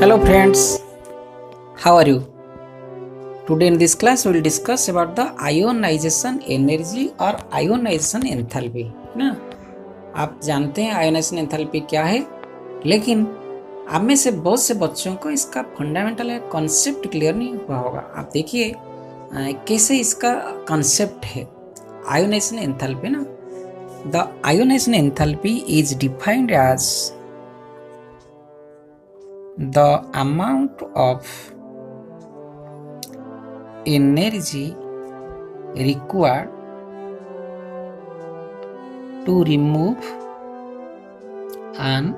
Hello friends, how are you? Today in this class we will discuss about the ionization energy or ionization enthalpy. ना आप जानते हैं ionisation enthalpy क्या है, लेकिन आप में से बहुत से बच्चों को इसका फंडामेंटल कॉन्सेप्ट क्लियर नहीं हुआ होगा। आप देखिए कैसे इसका कॉन्सेप्ट है आयोनाइजेशन एंथैल्पी ना। The ionization enthalpy is defined as the amount of energy required to remove an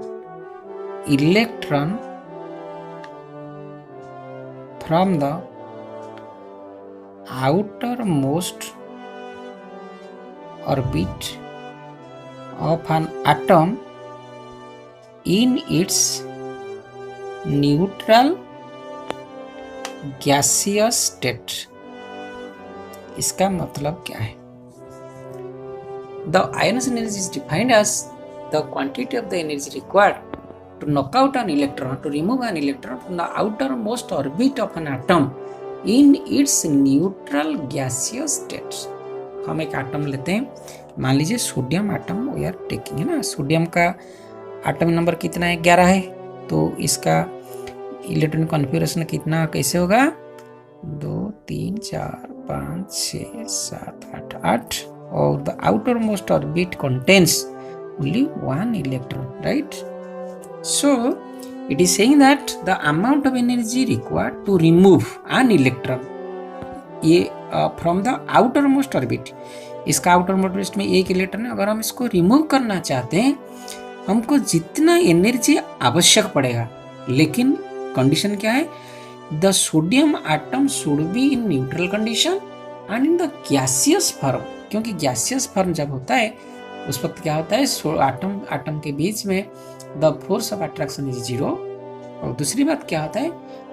electron from the outermost orbit of an atom in its neutral gaseous state. इसका मतलब क्या है? The ionization energy is defined as the quantity of the energy required to knock out an electron, to remove an electron from the outer most orbit of an atom in its neutral gaseous state. हम एक atom लेते हैं, मान लीजिए sodium atom we are taking, है ना। Sodium का atomic number कितना है? 11 है। तो इसका इलेक्ट्रॉन कॉन्फ़िगरेशन कितना कैसे होगा? 2 3 4 5 6 7 8 8 और the outer most orbit contains only 1 electron, right? So it is saying that the amount of energy required to remove an electron, ये from the outer most orbit, इसका आउटर मोस्ट ऑर्बिट में एक electron है। अगर हम इसको remove करना चाहते हैं, हमको जितना एनर्जी आवश्यक पड़ेगा, लेकिन कंडीशन क्या है? The sodium atom should be in neutral condition and in the gaseous form. क्योंकि गैसियस फॉर्म जब होता है उस वक्त क्या होता है? एटम के बीच में the force of attraction is 0। और दूसरी बात क्या होता है?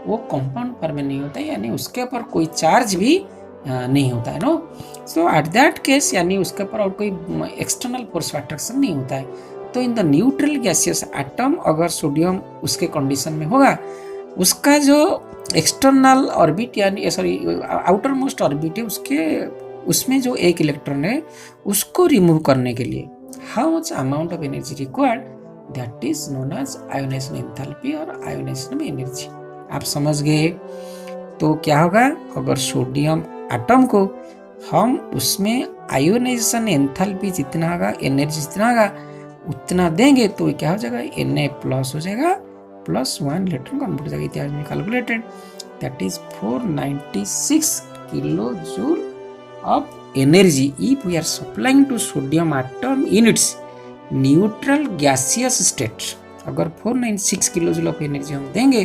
वो कंपाउंड फॉर्म में नहीं होता है, यानी उसके ऊपर कोई चार्ज भी नहीं होता है, no. So at that case यानी उसके ऊपर और कोई एक्सटर्नल फोर्स ऑफ अट्रैक्शन नहीं होता है। तो in the neutral gaseous atom अगर सोडियम उसके कंडीशन में होगा, उसका जो एक्सटर्नल ऑर्बिट यानी आउटर मोस्ट ऑर्बिट है, उसमें जो एक इलेक्ट्रॉन है उसको रिमूव करने के लिए how much amount of energy required, that is known as ionization enthalpy और आयोनाइजेशन एनर्जी। आप समझ गए? तो क्या होगा? अगर सोडियम एटम को हम उसमें आयोनाइजेशन एंथैल्पी जितना होगा, एनर्जी जितना होगा उतना देंगे, तो क्या हो जाएगा? Na प्लस हो जाएगा, प्लस 1 इलेक्ट्रॉन कन्वर्ट हो जाएगा। इतिहास में calculated that is 496 kilo joule of energy if we are supplying to sodium atom in its neutral gaseous state. अगर 496 किलो जूल ऑफ एनर्जी हम देंगे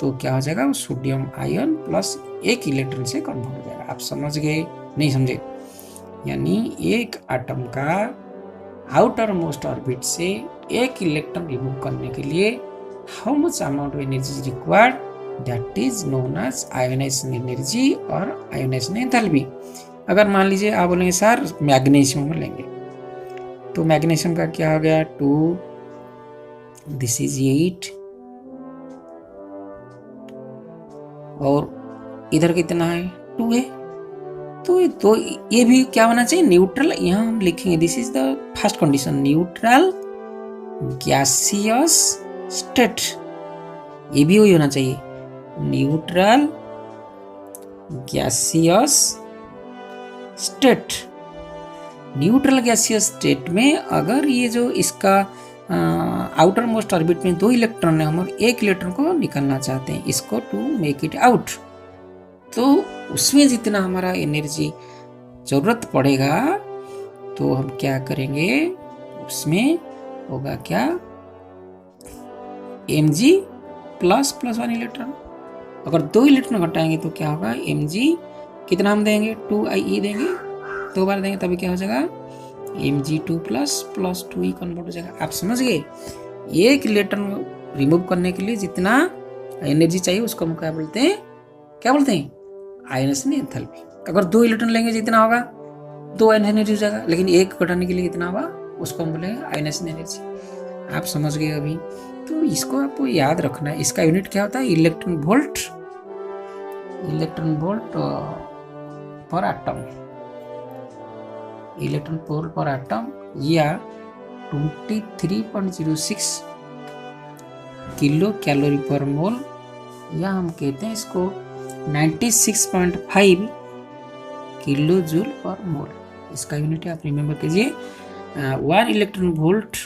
तो क्या हो जाएगा? सोडियम आयन प्लस 1 इलेक्ट्रॉन से कन्वर्ट हो जाएगा। आप समझ गए? नहीं समझे? यानी एक एटम का आउटर मोस्ट ऑर्बिट से एक इलेक्ट्रॉन रिमूव करने के लिए how much amount of energy required, that is known as ionization energy और आयोनाइजेशन एंथैल्पी। अगर मान लीजिए आप बोलेंगे सर मैग्नीशियम लेंगे, तो मैग्नीशियम का क्या हो गया? 2, दिस इज 8 और इधर कितना है? 2 है। तो ये भी क्या होना चाहिए? न्यूट्रल। यहाँ हम लिखेंगे this is the first condition, neutral gaseous state. ये भी वही होना चाहिए, neutral gaseous state. Neutral gaseous state में अगर ये जो इसका आउटर मोस्ट ऑर्बिट में 2 इलेक्ट्रॉन है, हम 1 इलेक्ट्रॉन को निकालना चाहते हैं, इसको टू मेक इट आउट, तो उसमें जितना हमारा एनर्जी जरूरत पड़ेगा तो हम क्या करेंगे? उसमें होगा क्या? Mg plus 1 electron. अगर 2 इलेक्ट्रॉन घटाएंगे तो क्या होगा? Mg कितना हम देंगे? 2ie देंगे, 2 बार देंगे, तभी क्या हो जाएगा? Mg2 प्लस 2e कन्वर्ट हो जाएगा। आप समझ गए? एक इलेक्ट्रॉन रिमूव करने के लिए जितना एनर्जी चाहिए उसको हम क्या बोलते हैं? Ionisation enthalpy. अगर 2 इलेक्ट्रॉन लेंगे जितना होगा 2 एनर्जी हो जाएगा, लेकिन एक घटाने के लिए कितना होगा उसको हम बोलेंगे आयोनाइजेशन एनर्जी। आप समझ गए अभी? तो इसको आपको याद रखना है। इसका यूनिट क्या होता है? Electron volt per atom, electron volt per atom, या 23.06 किलो कैलोरी पर मोल, या हम कहते हैं इसको 96.5 किलो जूल पर मोल। इसका यूनिट आप रिमेंबर कीजिए। 1 electron volt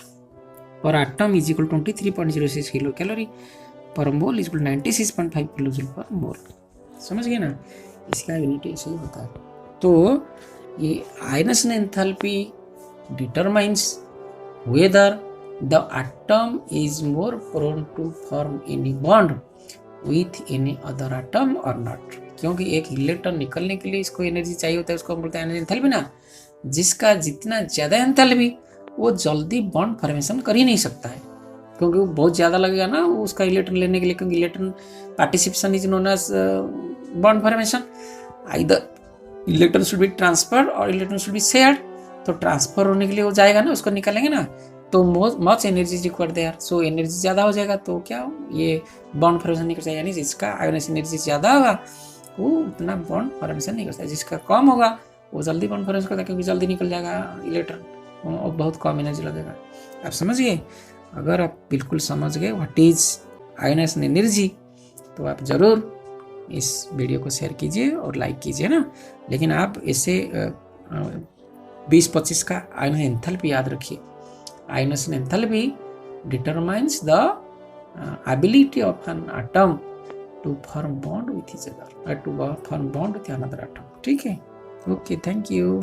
per atom is equal 23.06 kilocalorie per mole is equal 96.5 kilojoule per mole. समझ गए ना? इसका यूनिट ऐसे ही होता है। तो ये ionization enthalpy determines whether the atom is more prone to form any bond with any other atom और नॉट। क्योंकि एक इलेक्ट्रॉन निकलने के लिए इसको एनर्जी चाहिए होता है, उसको हम बोलते हैं एंथैल्पी ना। जिसका जितना ज़्यादा एंथैल्पी वो जल्दी बॉन्ड फॉर्मेशन कर ही नहीं सकता है, क्योंकि वो बहुत ज़्यादा लगेगा ना उसका इलेक्ट्रॉन लेने के लिए। क्योंकि electron participation is known as bond formation. Either electron should be transferred और इलेक्ट्रॉन शुड बी शेयर्ड। तो ट्रांसफर होने के लिए वो जाएगा ना, उसको निकालेंगे ना, तो much energy required there. So energy ज़्यादा हो जाएगा तो क्या ये बॉन्ड फॉर्मेशन नहीं कर सकता। यानी जिसका आयोनाइजेशन एनर्जी ज़्यादा होगा वो उतना बॉन्ड फॉर्मेशन नहीं कर सकता। जिसका कम होगा वो जल्दी बॉन्ड फॉर्मेशन करता है, क्योंकि जल्दी निकल जाएगा इलेक्ट्रॉन और बहुत कम एनर्जी लगेगा। आप समझ गए? अगर आप बिल्कुल समझ गए व्हाट इज आयोनाइजेशन एनर्जी, तो आप ज़रूर इस वीडियो को शेयर कीजिए और लाइक कीजिए ना। लेकिन आप इसे 20-25 का आयोनाइजेशन एंथैल्पी याद रखिए। Ionisation enthalpy determines the ability of an atom to form bond with each other or to form bond with another atom। ठीक है? Okay, thank you.